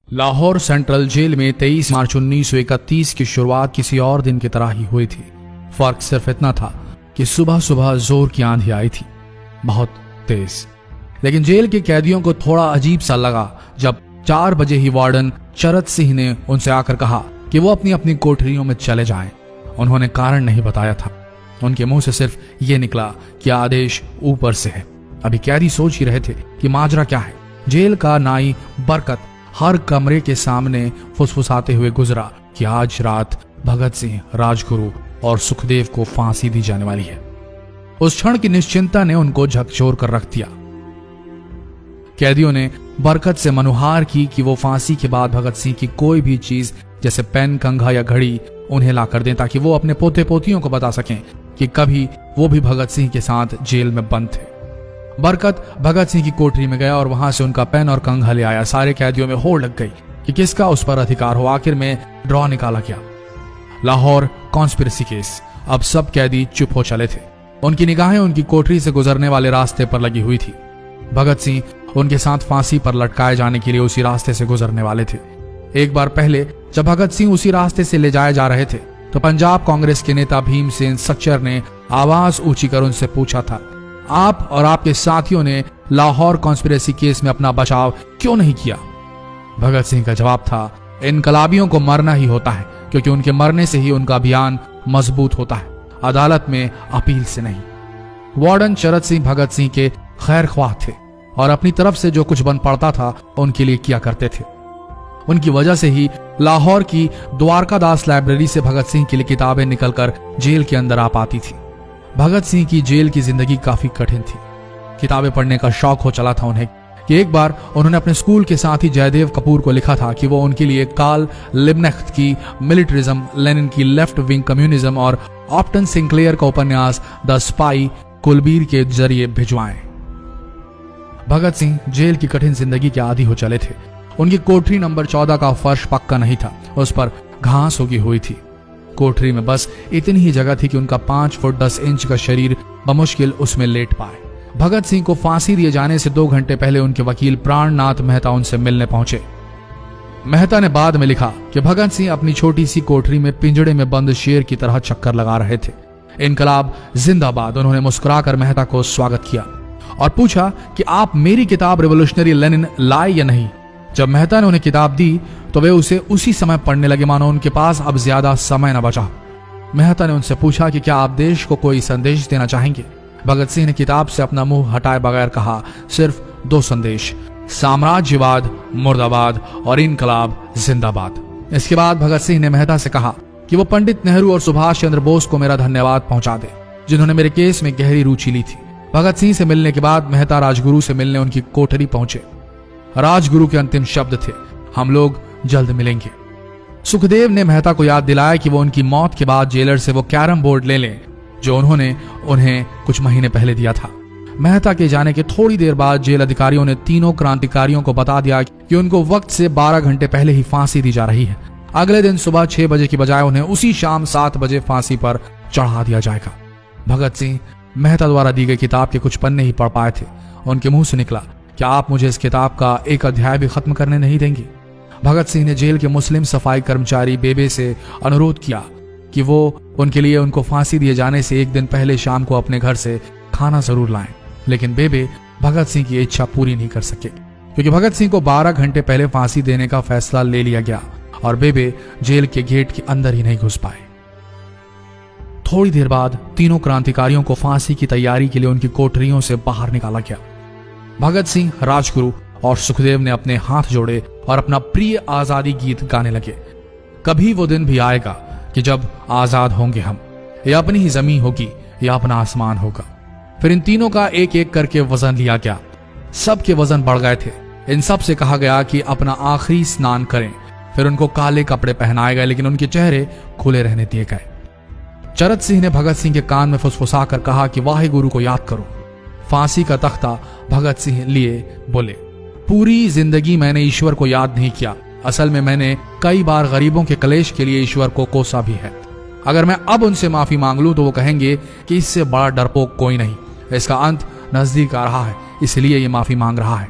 Lahore central jail में 23 मार्च 1931 की शुरुआत किसी और दिन की तरह ही हुई थी। फर्क सिर्फ इतना था कि सुबह सुबह जोर की आंधी आई थी, बहुत तेज। लेकिन जेल के कैदियों को थोड़ा अजीब सा लगा जब 4 बजे ही वार्डन चरत सिंह ने उनसे आकर कहा कि वो अपनी अपनी कोठरियों में चले जाएं। उन्होंने कारण नहीं बताया था। उनके मुंह से सिर्फ ये निकला कि आदेश ऊपर से है। अभी कैदी सोच ही रहे थे कि माजरा क्या है। जेल का नाई बरकत हर कमरे के सामने फुसफुसाते हुए गुजरा कि आज रात भगत सिंह, राजगुरु और सुखदेव को फांसी दी जाने वाली है। उस क्षण की निश्चिंता ने उनको झकझोर कर रख दिया। कैदियों ने बरकत से मनुहार की कि वो फांसी के बाद भगत सिंह की कोई भी चीज जैसे पेन, कंघा या घड़ी उन्हें ला कर दें ताकि वो अपने पोते पोतियों को बता सकें कि कभी वो भी भगत सिंह के साथ जेल में बंद थे। बरकत भगत सिंह की कोठरी में गया और वहां से उनका पेन और कंघा ले आया। सारे कैदियों में होड़ लग गई कि किसका उस पर अधिकार हो। आखिर में ड्रॉ निकाला गया, लाहौर कॉन्स्पिरेसी केस। अब सब कैदी चुप हो चले थे। उनकी निगाहें उनकी कोठरी से गुजरने वाले रास्ते पर लगी हुई थी। भगत सिंह उनके साथ फांसी पर लटकाए जाने के लिए उसी रास्ते से गुजरने वाले थे। एक बार पहले जब भगत सिंह उसी रास्ते से ले जाए जा रहे थे तो पंजाब कांग्रेस के नेता भीमसेन सच्चर ने आवाज ऊंची कर उनसे पूछा था, आप और आपके साथियों ने लाहौर कॉन्स्पिरेसी केस में अपना बचाव क्यों नहीं किया? भगत सिंह का जवाब था, इनकलाबियों को मरना ही होता है क्योंकि उनके मरने से ही उनका अभियान मजबूत होता है, अदालत में अपील से नहीं। वार्डन चरत सिंह भगत सिंह के खैर ख्वाह थे और अपनी तरफ से जो कुछ बन पड़ता था उनके लिए किया करते थे। उनकी वजह से ही लाहौर की द्वारकादास लाइब्रेरी से भगत सिंह के लिए किताबें निकलकर जेल के अंदर आ पाती थी। भगत सिंह की जेल की जिंदगी काफी कठिन थी। किताबें पढ़ने का शौक हो चला था उन्हें कि एक बार उन्होंने अपने स्कूल के साथी जयदेव कपूर को लिखा था कि वो उनके लिए कार्ल लिब्नेख्त की मिलिट्रिज्म, लेनिन की लेफ्ट विंग कम्युनिज्म और ऑप्टन सिंक्लेयर का उपन्यास द स्पाई कुलबीर के जरिए भिजवाएं। भगत सिंह जेल की कठिन जिंदगी के आदी हो चले थे। उनकी कोठरी नंबर 14 का फर्श पक्का नहीं था, उस पर घास उगी हुई थी। कोठरी में बस इतनी ही जगह थी कि उनका 5 फुट 10 इंच का शरीर बमुश्किल उसमें लेट पाए। भगत सिंह को फांसी दिए जाने से 2 घंटे पहले उनके वकील प्राणनाथ मेहता उनसे मिलने पहुंचे। मेहता ने बाद में लिखा कि भगत सिंह अपनी छोटी सी कोठरी में पिंजड़े में बंद शेर की तरह चक्कर लगा रहे थे। इनकलाब जिंदाबाद। उन्होंने मुस्कुराकर मेहता को स्वागत किया और पूछा कि आप मेरी किताब रिवोल्यूशनरी लेनिन लाए या नहीं। जब मेहता ने उन्हें किताब दी तो वे उसे उसी समय पढ़ने लगे मानो उनके पास अब ज्यादा समय न बचा। मेहता ने उनसे पूछा कि क्या आप देश को कोई संदेश देना चाहेंगे? भगत सिंह ने किताब से अपना मुंह हटाए बगैर कहा, सिर्फ 2 संदेश, साम्राज्यवाद मुर्दाबाद और इनकलाब जिंदाबाद। इसके बाद भगत सिंह ने मेहता से कहा कि वो पंडित नेहरू और सुभाष चंद्र बोस को मेरा धन्यवाद पहुंचा दे जिन्होंने मेरे केस में गहरी रुचि ली थी। भगत सिंह से मिलने के बाद मेहता राजगुरु से मिलने उनकी कोठरी पहुंचे। राजगुरु के अंतिम शब्द थे, हम लोग जल्द मिलेंगे। सुखदेव ने मेहता को याद दिलाया कि वो उनकी मौत के बाद जेलर से वो कैरम बोर्ड ले लें जो उन्होंने उन्हें कुछ महीने पहले दिया था। मेहता के जाने के थोड़ी देर बाद जेल अधिकारियों ने तीनों क्रांतिकारियों को बता दिया कि उनको वक्त से 12 घंटे पहले ही फांसी दी जा रही है। अगले दिन सुबह 6 बजे की बजाय उन्हें उसी शाम 7 बजे फांसी पर चढ़ा दिया जाएगा। भगत सिंह मेहता द्वारा दी गई किताब के कुछ पन्ने ही पढ़ पाए थे। उनके मुंह से निकला, क्या आप मुझे इस किताब का एक अध्याय भी खत्म करने नहीं देंगे? भगत सिंह ने जेल के मुस्लिम सफाई कर्मचारी बेबे से अनुरोध किया कि वो उनके लिए उनको फांसी दिए जाने से 1 दिन पहले शाम को अपने घर से खाना जरूर लाएं। लेकिन बेबे भगत सिंह की इच्छा पूरी नहीं कर सके क्योंकि भगत सिंह को 12 घंटे पहले फांसी देने का फैसला ले लिया गया और बेबे जेल के गेट के अंदर ही नहीं घुस पाए। थोड़ी देर बाद तीनों क्रांतिकारियों को फांसी की तैयारी के लिए उनकी कोठरियों से बाहर निकाला गया। भगत सिंह, राजगुरु और सुखदेव ने अपने हाथ जोड़े और अपना प्रिय आजादी गीत गाने लगे। कभी वो दिन भी आएगा कि जब आजाद होंगे हम, या अपनी ही जमीन होगी या अपना आसमान होगा। फिर इन तीनों का एक एक करके वजन लिया गया। सबके वजन बढ़ गए थे। इन सब से कहा गया कि अपना आखिरी स्नान करें। फिर उनको काले कपड़े पहनाए गए लेकिन उनके चेहरे खुले रहने दिए गए। चरत सिंह ने भगत सिंह के कान में फुसफुसा कर कहा कि वाहे गुरु को याद करो। फांसी का तख्ता भगत सिंह लिए बोले, पूरी जिंदगी मैंने ईश्वर को याद नहीं किया। असल में मैंने कई बार गरीबों के कलेश के लिए ईश्वर को कोसा भी है। अगर मैं अब उनसे माफी मांग लूं तो वो कहेंगे कि इससे बड़ा डरपोक कोई नहीं। इसका अंत नजदीक आ रहा है, इसलिए ये माफी मांग रहा है।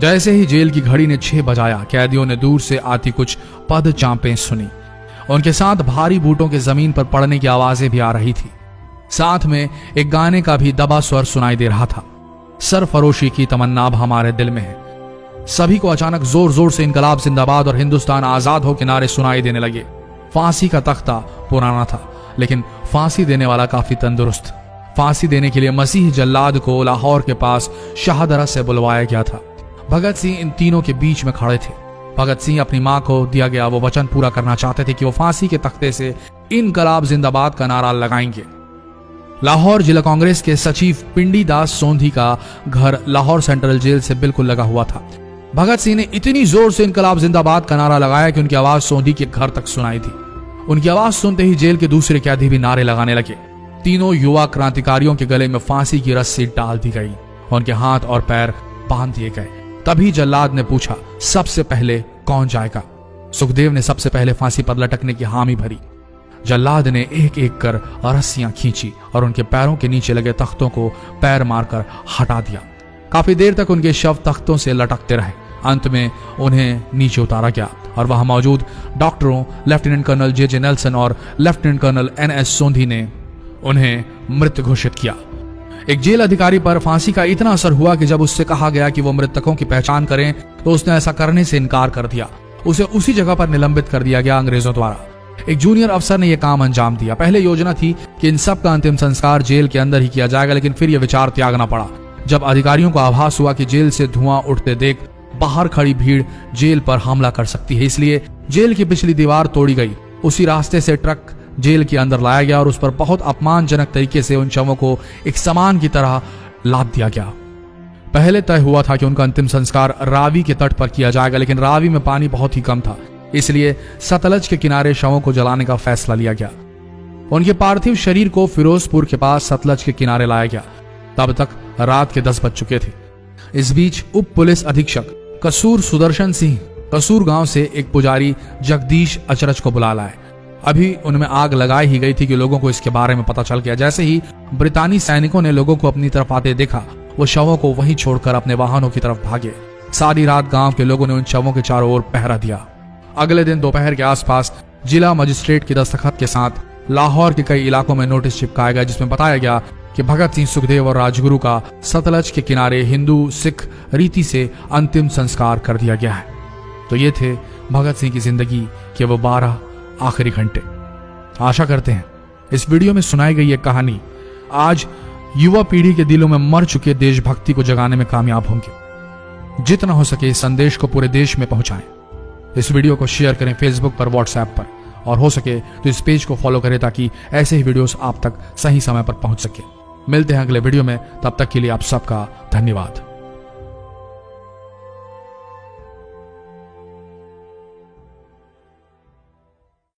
जैसे ही जेल की घड़ी ने 6 बजाया, कैदियों ने दूर से आती कुछ पद चांपें सुनी। उनके साथ भारी बूटों के जमीन पर पड़ने की आवाजें भी आ रही थी। साथ में एक गाने का भी दबा स्वर सुनाई दे रहा था, सरफरोशी की तमन्ना अब हमारे दिल में है। सभी को अचानक जोर जोर से इनकलाब जिंदाबाद और हिंदुस्तान आजाद हो के नारे सुनाई देने लगे। फांसी का तख्ता पुराना था, लेकिन फांसी देने वाला काफी तंदुरुस्त। फांसी देने के लिए मसीह जल्लाद को लाहौर के पास शाहदरा से बुलवाया गया था। भगत सिंह इन तीनों के बीच में खड़े थे। भगत सिंह अपनी मां को दिया गया वो वचन पूरा करना चाहते थे कि वो फांसी के तख्ते से इनकलाब जिंदाबाद का नारा लगाएंगे। लाहौर जिला कांग्रेस के सचिव पिंडी दास सोंधी का घर लाहौर सेंट्रल जेल से बिल्कुल लगा हुआ था। भगत सिंह ने इतनी जोर से इनकलाब जिंदाबाद का नारा लगाया कि उनकी आवाज सोंधी के घर तक सुनाई दी। उनकी आवाज सुनते ही जेल के दूसरे कैदी भी नारे लगाने लगे। तीनों युवा क्रांतिकारियों के गले में फांसी की रस्सी डाल दी गई, उनके हाथ और पैर बांध दिए गए। तभी जल्लाद ने पूछा, सबसे पहले कौन जाएगा? सुखदेव ने सबसे पहले फांसी पर लटकने की हामी भरी। जल्लाद ने एक एक कर रस्सियां खींची और उनके पैरों के नीचे लगे तख्तों को पैर मारकर हटा दिया। काफी देर तक उनके शव तख्तों से लटकते रहे। अंत में उन्हें नीचे उतारा गया और वहां मौजूद डॉक्टरों लेफ्टिनेंट कर्नल जे नेल्सन और लेफ्टिनेंट कर्नल NS सोंधी ने उन्हें मृत घोषित किया। एक जेल अधिकारी पर फांसी का इतना असर हुआ कि जब उससे कहा गया कि वो मृतकों की पहचान करें तो उसने ऐसा करने से इनकार कर दिया। उसे उसी जगह पर निलंबित कर दिया गया अंग्रेजों द्वारा। एक जूनियर अफसर ने यह काम अंजाम दिया। पहले योजना थी कि इन सब का अंतिम संस्कार जेल के अंदर ही किया जाएगा, लेकिन फिर यह विचार त्यागना पड़ा जब अधिकारियों को आभास हुआ कि जेल से धुआं उठते देख बाहर खड़ी भीड़ जेल पर हमला कर सकती है। इसलिए जेल की पिछली दीवार तोड़ी गई। उसी रास्ते से ट्रक जेल के अंदर लाया गया और उस पर बहुत अपमानजनक तरीके से उन शवों को एक सामान की तरह लाद दिया गया। पहले तय हुआ था कि उनका अंतिम संस्कार रावी के तट पर किया जाएगा, लेकिन रावी में पानी बहुत ही कम था, इसलिए सतलज के किनारे शवों को जलाने का फैसला लिया गया। उनके पार्थिव शरीर को फिरोजपुर के पास सतलज के किनारे लाया गया। तब तक रात के 10 बज चुके थे। इस बीच उप पुलिस अधीक्षक कसूर सुदर्शन सिंह कसूर गांव से एक पुजारी जगदीश अचरज को बुला लाए। अभी उनमें आग लगाई ही गई थी कि लोगों को इसके बारे में पता चल गया। जैसे ही ब्रितानी सैनिकों ने लोगों को अपनी तरफ आते देखा, वो शवों को वहीं छोड़कर अपने वाहनों की तरफ भागे। सारी रात गांव के लोगों ने उन शवों के चारों ओर पहरा दिया। अगले दिन दोपहर के आसपास जिला मजिस्ट्रेट की दस्तखत के साथ लाहौर के कई इलाकों में नोटिस चिपकाया गया, जिसमें बताया गया कि भगत सिंह, सुखदेव और राजगुरु का सतलज के किनारे हिंदू सिख रीति से अंतिम संस्कार कर दिया गया है। तो ये थे भगत सिंह की जिंदगी के वो 12 आखिरी घंटे। आशा करते हैं इस वीडियो में सुनाई गई ये कहानी आज युवा पीढ़ी के दिलों में मर चुके देशभक्ति को जगाने में कामयाब होंगे। जितना हो सके इस संदेश को पूरे देश में पहुंचाएं। इस वीडियो को शेयर करें फेसबुक पर, व्हाट्सएप पर, और हो सके तो इस पेज को फॉलो करें ताकि ऐसे ही वीडियोस आप तक सही समय पर पहुंच सके। मिलते हैं अगले वीडियो में, तब तक के लिए आप सबका धन्यवाद।